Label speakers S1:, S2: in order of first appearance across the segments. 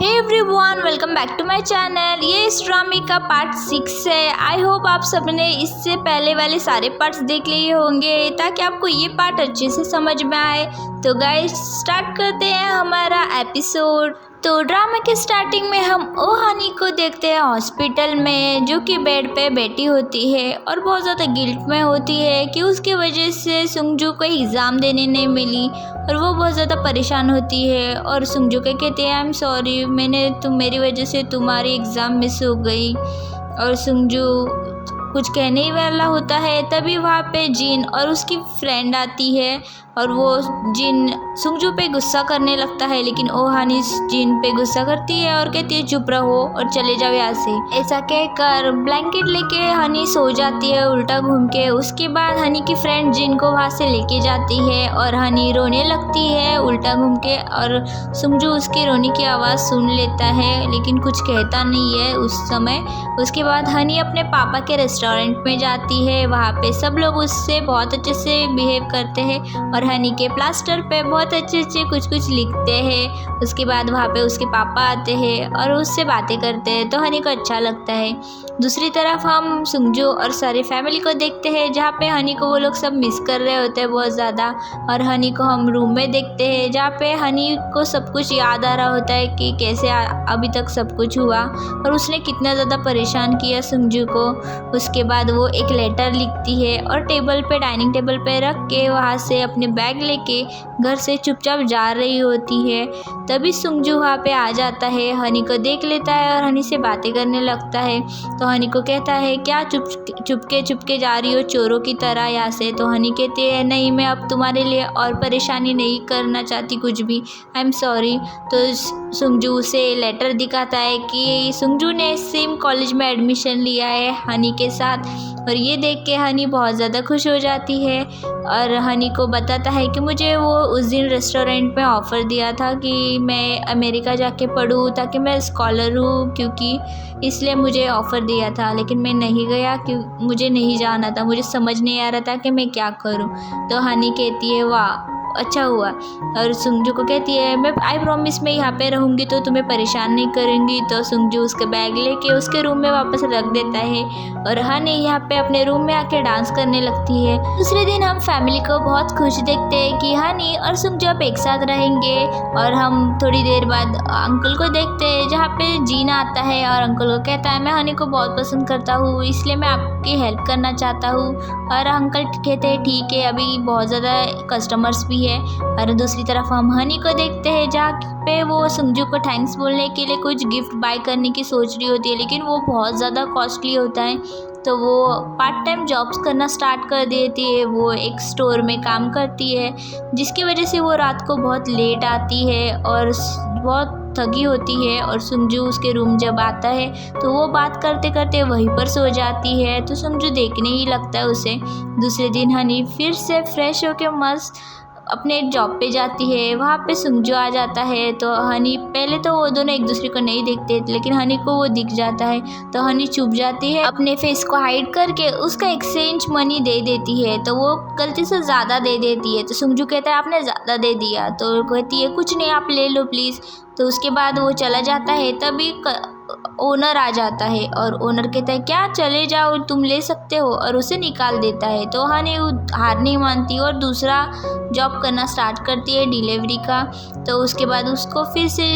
S1: Hey everyone, welcome back to my channel. ये इस ड्रामे का पार्ट 6 है। आई होप आप सबने इससे पहले वाले सारे पार्ट्स देख लिए होंगे ताकि आपको ये पार्ट अच्छे से समझ में आए। तो गाइस स्टार्ट करते हैं हमारा एपिसोड। तो ड्रामा के स्टार्टिंग में हम ओहानी को देखते हैं हॉस्पिटल में, जो कि बेड पे बैठी होती है और बहुत ज़्यादा गिल्ट में होती है कि उसके वजह से सुंगजू को एग्ज़ाम देने नहीं मिली और वो बहुत ज़्यादा परेशान होती है। और सुंगजू को कहते हैं आई एम सॉरी, मेरी वजह से तुम्हारी एग्ज़ाम मिस हो गई। और सुंगजू कुछ कहने ही वाला होता है, तभी वहाँ पे जिन और उसकी फ्रेंड आती है और वो जिन सुंगजू पे गुस्सा करने लगता है, लेकिन ओहानी जिन पे गुस्सा करती है और कहती है चुप रहो और चले जाओ यहाँ से। ऐसा कहकर ब्लैंकेट लेके हनी सो जाती है उल्टा घूम के। उसके बाद हनी की फ्रेंड जिन को वहाँ से लेके जाती है और हनी रोने लगती है उल्टा घूम के, और सुंगजू उसकी रोने की आवाज़ सुन लेता है लेकिन कुछ कहता नहीं है उस समय। उसके बाद हनी अपने पापा के रेस्टोरेंट में जाती है। वहाँ पे सब लोग उससे बहुत अच्छे से बिहेव करते हैं और हनी के प्लास्टर पे बहुत अच्छे अच्छे कुछ लिखते हैं। उसके बाद वहाँ पे उसके पापा आते हैं और उससे बातें करते हैं, तो हनी को अच्छा लगता है। दूसरी तरफ हम सुंगजू और सारी फैमिली को देखते हैं, जहाँ पे हनी को वो लोग सब मिस कर रहे होते हैं बहुत ज़्यादा। और हनी को हम रूम में देखते हैं, जहाँ पे हनी को सब कुछ याद आ रहा होता है कि कैसे अभी तक सब कुछ हुआ और उसने कितना ज़्यादा परेशान किया सुंगजू को। उसके बाद वो एक लेटर लिखती है और डाइनिंग टेबल पे रख के वहाँ से अपने बैग लेके घर से चुपचाप जा रही होती है। तभी सुंगजू वहाँ पे आ जाता है, हनी को देख लेता है और हनी से बातें करने लगता है। तो हनी को कहता है क्या चुपके जा रही हो चोरों की तरह यहाँ से। तो हनी कहती है नहीं, मैं अब तुम्हारे लिए और परेशानी नहीं करना चाहती कुछ भी, आई एम सॉरी। तो सुंगजू उसे लेटर दिखाता है कि सुंगजू ने सेम कॉलेज में एडमिशन लिया है हनी के साथ। और ये देख के हनी बहुत ज़्यादा खुश हो जाती है और हनी को बताता है कि मुझे वो उस दिन रेस्टोरेंट में ऑफ़र दिया था कि मैं अमेरिका जाके पढूँ ताकि मैं स्कॉलर हूँ, क्योंकि इसलिए मुझे ऑफ़र दिया था, लेकिन मैं नहीं गया क्यों मुझे नहीं जाना था, मुझे समझ नहीं आ रहा था कि मैं क्या करूँ। तो हनी कहती है वाह अच्छा हुआ। और सुंगजू को कहती है मैं आई प्रॉमिस मैं यहाँ पे रहूँगी तो तुम्हें परेशान नहीं करूँगी। तो सुंगजू उसके बैग लेके उसके रूम में वापस रख देता है और हनी यहाँ पे अपने रूम में आके डांस करने लगती है। दूसरे दिन हम फैमिली को बहुत खुश देखते हैं कि हनी और सुंगजू अब एक साथ रहेंगे। और हम थोड़ी देर बाद अंकल को देखते हैं, जहाँ पे जीना आता है और अंकल को कहता है मैं हनी को बहुत पसंद करता हूँ, इसलिए मैं आपकी हेल्प करना चाहता हूँ। और अंकल कहते हैं ठीक है, अभी बहुत ज़्यादा कस्टमर्स भी है। और दूसरी तरफ हम हनी को देखते हैं, जहाँ पे वो सुंगजू को थैंक्स बोलने के लिए कुछ गिफ्ट बाय करने की सोच रही होती है, लेकिन वो बहुत ज़्यादा कॉस्टली होता है। तो वो पार्ट टाइम जॉब्स करना स्टार्ट कर देती है। वो एक स्टोर में काम करती है, जिसकी वजह से वो रात को बहुत लेट आती है और बहुत थकी होती है। और सुंगजू उसके रूम जब आता है तो वो बात करते करते वहीं पर सो जाती है, तो सुंगजू देखने ही लगता है उसे। दूसरे दिन हनी फिर से फ्रेश होकर मस्त अपने जॉब पे जाती है। वहाँ पे सुंगजू आ जाता है, तो हनी पहले तो वो दोनों एक दूसरे को नहीं देखते, लेकिन हनी को वो दिख जाता है तो हनी चुप जाती है, अपने फेस को हाइड करके उसका एक्सचेंज मनी दे देती है। तो वो गलती से ज़्यादा दे देती है, तो सुंगजू कहता है आपने ज़्यादा दे दिया। तो कहती है कुछ नहीं, आप ले लो प्लीज़। तो उसके बाद वो चला जाता है, तभी ओनर आ जाता है और ओनर कहता है क्या चले जाओ, तुम ले सकते हो, और उसे निकाल देता है। तो हनी हार नहीं मानती और दूसरा जॉब करना स्टार्ट करती है डिलीवरी का। तो उसके बाद उसको फिर से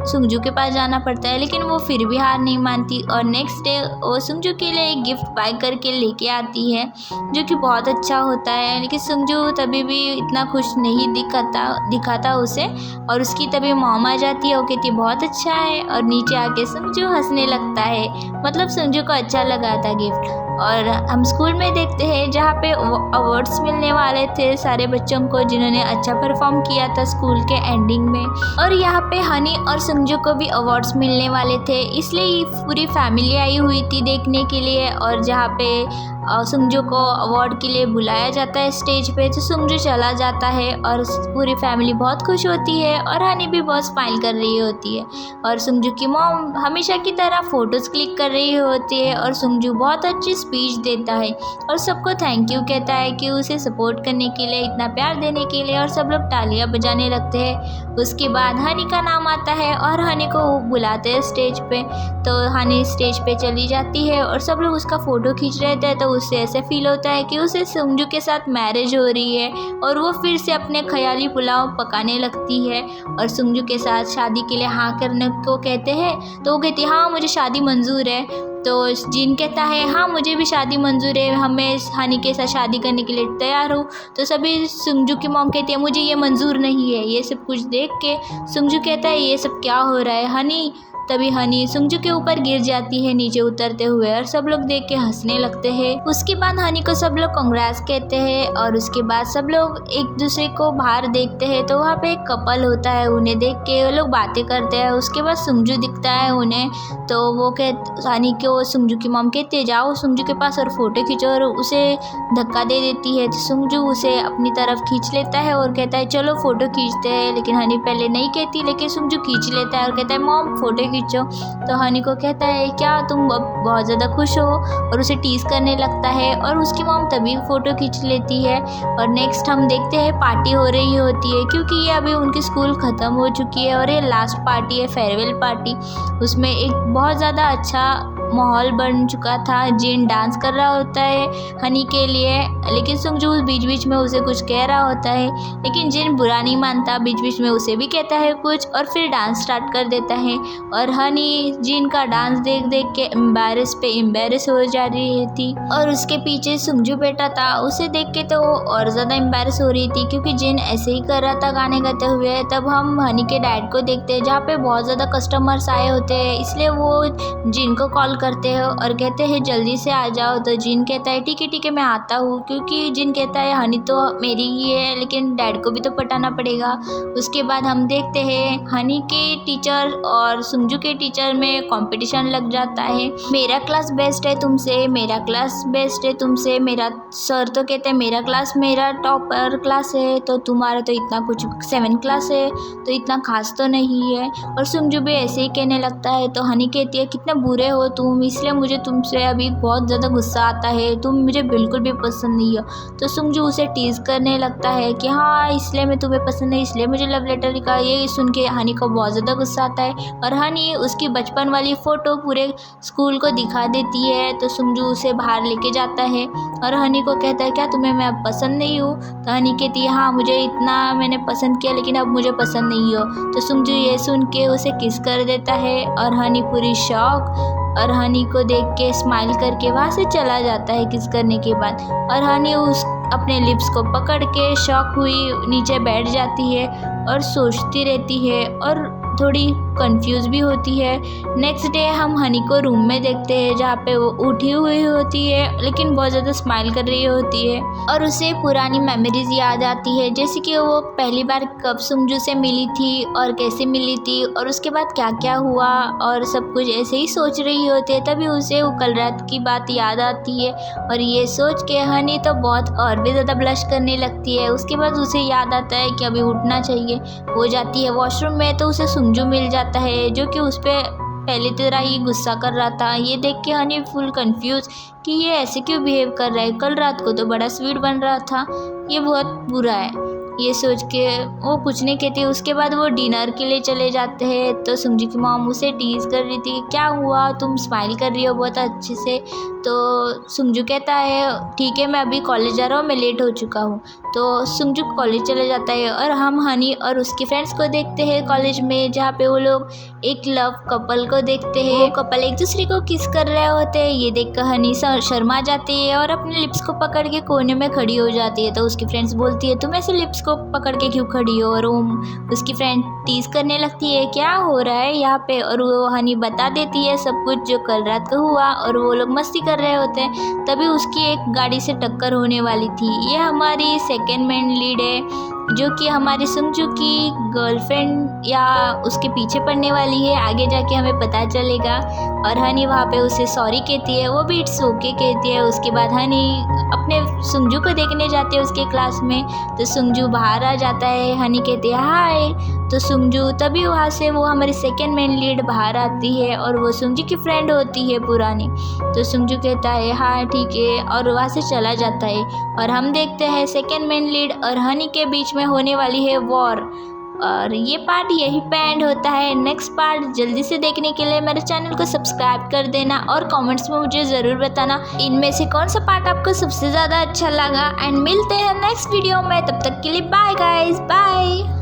S1: सुंगजू के पास जाना पड़ता है, लेकिन वो फिर भी हार नहीं मानती और नेक्स्ट डे वो सुंगजू के लिए एक गिफ्ट बाय करके लेके आती है, जो कि बहुत अच्छा होता है। लेकिन सुंगजू तभी भी इतना खुश नहीं दिखाता उसे, और उसकी तभी मॉम आ जाती है, वो कहती है बहुत अच्छा है, और नीचे आके सुंगजू हंसने लगता है, मतलब सुंगजू को अच्छा लगा था गिफ्ट। और हम स्कूल में देखते हैं, जहाँ पे अवार्ड्स मिलने वाले थे सारे बच्चों को जिन्होंने अच्छा परफॉर्म किया था स्कूल के एंडिंग में, और यहाँ पे हनी और सुंगजू को भी अवार्ड्स मिलने वाले थे, इसलिए पूरी फैमिली आई हुई थी देखने के लिए। और जहाँ पे सुंगजू को अवार्ड के लिए बुलाया जाता है स्टेज पे, तो सुंगजू चला जाता है और पूरी फैमिली बहुत खुश होती है और हनी भी बहुत स्माइल कर रही होती है। और सुंगजू की मॉम हमेशा की तरह फ़ोटोज़ क्लिक कर रही होती है और सुंगजू बहुत अच्छी स्पीच देता है और सबको थैंक यू कहता है कि उसे सपोर्ट करने के लिए, इतना प्यार देने के लिए, और सब लोग तालियां बजाने लगते हैं। उसके बाद हनी का नाम आता है और हनी को बुलाते हैं स्टेज पे। तो हनी स्टेज पे चली जाती है और सब लोग उसका फ़ोटो खींच रहे थे। तो उससे ऐसे फील होता है कि उसे सुंगजू के साथ मैरिज हो रही है और वो फिर से अपने ख्याली पुलाव पकाने लगती है और सुंगजू के साथ शादी के लिए हाँ करने को कहते हैं। तो वो कहती है हाँ मुझे शादी मंजूर है। तो जिन कहता है हाँ मुझे भी शादी मंजूर है, हमें हनी के साथ शादी करने के लिए तैयार हूँ। तो सभी सुंगजू की मॉम कहती है मुझे ये मंजूर नहीं है। ये सब कुछ देख के सुंगजू कहता है ये सब क्या हो रहा है हनी। तभी हनी सुंगजू के ऊपर गिर जाती है नीचे उतरते हुए और सब लोग देख के हंसने लगते हैं। उसके बाद हनी को सब लोग कांग्रेस कहते हैं और उसके बाद सब लोग एक दूसरे को बाहर देखते हैं। तो वहाँ पे एक कपल होता है, उन्हें देख के वो लोग बातें करते हैं। उसके बाद सुंगजू दिखता है उन्हें। तो वो हनी को सुंगजू की मॉम कहते हैं जाओ सुंगजू के पास और फोटो खींचो, और उसे धक्का दे देती है। तो सुंगजू उसे अपनी तरफ खींच लेता है और कहता है चलो फ़ोटो खींचते हैं। लेकिन हनी पहले नहीं कहती, लेकिन सुंगजू खींच लेता है और कहता है मॉम फ़ोटो खींचो। तो हनी को कहता है क्या तुम अब बहुत ज़्यादा खुश हो, और उसे टीज करने लगता है और उसकी मॉम तभी फ़ोटो खींच लेती है। और नेक्स्ट हम देखते हैं पार्टी हो रही होती है, क्योंकि ये अभी उनकी स्कूल ख़त्म हो चुकी है और ये लास्ट पार्टी है, फेयरवेल पार्टी। उसमें एक बहुत ज़्यादा अच्छा माहौल बन चुका था। जिन डांस कर रहा होता है हनी के लिए, लेकिन सुंगजू बीच बीच में उसे कुछ कह रहा होता है, लेकिन जिन बुरा नहीं मानता, बीच बीच में उसे भी कहता है कुछ और फिर डांस स्टार्ट कर देता है। और हनी जिन का डांस देख देख के एम्बेरस हो जा रही थी और उसके पीछे सुंगजू बैठा था, उसे देख के तो और ज़्यादा एम्बेरस हो रही थी, क्योंकि जिन ऐसे ही कर रहा था गाने गाते हुए। तब हम हनी के डैड को देखते हैं जहाँ पे बहुत ज़्यादा कस्टमर्स आए होते हैं, इसलिए वो जिन को कॉल करते हैं और कहते हैं जल्दी से आ जाओ। तो जिन कहता है ठीक है मैं आता हूँ, क्योंकि जिन कहता है हनी तो मेरी ही है, लेकिन डैड को भी तो पटाना पड़ेगा। उसके बाद हम देखते हैं हनी के टीचर और सुंगजू के टीचर में कंपटीशन लग जाता है। मेरा क्लास बेस्ट है तुमसे, मेरा क्लास बेस्ट है तुमसे। मेरा सर तो कहते हैं मेरा क्लास मेरा टॉपर क्लास है, तो तुम्हारा तो इतना कुछ 7 क्लास है, तो इतना खास तो नहीं है। और सुंगजू भी ऐसे ही कहने लगता है। तो हनी कहती है कितने बुरे हो तुम, इसलिए मुझे तुमसे अभी बहुत ज़्यादा गुस्सा आता है, तुम मुझे बिल्कुल भी पसंद नहीं हो। तो सुंगजू उसे टीज़ करने लगता है कि हाँ इसलिए मैं तुम्हें पसंद नहीं, इसलिए मुझे लव लेटर लिखा। ये सुन के हनी को बहुत ज़्यादा गुस्सा आता है और हनी उसकी बचपन वाली फ़ोटो पूरे स्कूल को दिखा देती है। तो सुंगजू उसे बाहर लेके जाता है और हनी को कहता है क्या तुम्हें मैं अब पसंद नहीं हूँ। तो हनी कहती है हाँ मुझे इतना मैंने पसंद किया, लेकिन अब मुझे पसंद नहीं हो। तो सुंगजू ये सुन के उसे किस कर देता है और हनी पूरी शॉक, और हनी को देख के स्माइल करके वहाँ से चला जाता है किस करने के बाद। और हनी उस अपने लिप्स को पकड़ के शॉक हुई नीचे बैठ जाती है और सोचती रहती है और थोड़ी कंफ्यूज भी होती है। नेक्स्ट डे हम हनी को रूम में देखते हैं जहाँ पे वो उठी हुई होती है, लेकिन बहुत ज़्यादा स्माइल कर रही होती है और उसे पुरानी मेमोरीज याद आती है, जैसे कि वो पहली बार कब सुंगजू से मिली थी और कैसे मिली थी और उसके बाद क्या क्या हुआ, और सब कुछ ऐसे ही सोच रही होती है। तभी उसे वो कल रात की बात याद आती है और ये सोच के हनी तो बहुत और भी ज़्यादा ब्लश करने लगती है। उसके बाद उसे याद आता है कि अभी उठना चाहिए। वो जाती है वॉशरूम में, तो उसे सुंगजू मिल जाता है जो कि उस पर पहले तरह ही गुस्सा कर रहा था। ये देख के हनी फुल कंफ्यूज कि ये ऐसे क्यों बिहेव कर रहा है, कल रात को तो बड़ा स्वीट बन रहा था, ये बहुत बुरा है। ये सोच के वो कुछ नहीं कहती। उसके बाद वो डिनर के लिए चले जाते हैं। तो सुंगजू की मॉम उसे टीज कर रही थी, क्या हुआ तुम स्माइल कर रही हो बहुत अच्छे से। तो सुंगजू कहता है ठीक है मैं अभी कॉलेज जा रहा हूँ, मैं लेट हो चुका हूँ। तो सुंगजू कॉलेज चले जाता है और हम हनी और उसके फ्रेंड्स को देखते हैं कॉलेज में, जहाँ पे वो लोग एक लव कपल को देखते हैं। वो कपल एक दूसरे को किस कर रहे होते हैं। ये देख कर हनी शर्मा जाती है और अपने लिप्स को पकड़ के कोने में खड़ी हो जाती है। तो उसकी फ्रेंड्स बोलती है तुम ऐसे लिप्स को पकड़ के क्यों खड़ी हो, और उसकी फ्रेंड टीज करने लगती है क्या हो रहा है यहाँ पे, और वो हनी बता देती है सब कुछ जो कल रात को हुआ और वो लोग मस्ती कर रहे होते हैं। तभी उसकी एक गाड़ी से टक्कर होने वाली थी। ये हमारी सेकेंड मेन लीड है जो कि हमारे सुंगजू की गर्लफ्रेंड या उसके पीछे पड़ने वाली है, आगे जाके हमें पता चलेगा। और हनी वहाँ पे उसे सॉरी कहती है, वो भी इट्स ओके कहती है। उसके बाद हनी अपने सुंगजू को देखने जाते हैं उसके क्लास में, तो सुंगजू बाहर आ जाता है, हनी कहती है हाय, तो सुंगजू तभी वहाँ से वो हमारी सेकेंड मेन लीड बाहर आती है और वो सुंगजू की फ्रेंड होती है पुरानी। तो सुंगजू कहता है हाँ ठीक है और वहाँ से चला जाता है। और हम देखते हैं सेकेंड मेन लीड और हनी के बीच में होने वाली है वॉर। और ये पार्ट यही पे एंड होता है। नेक्स्ट पार्ट जल्दी से देखने के लिए मेरे चैनल को सब्सक्राइब कर देना और कमेंट्स में मुझे ज़रूर बताना इनमें से कौन सा पार्ट आपको सबसे ज़्यादा अच्छा लगा। एंड मिलते हैं नेक्स्ट वीडियो में, तब तक के लिए बाय गाइस, बाय।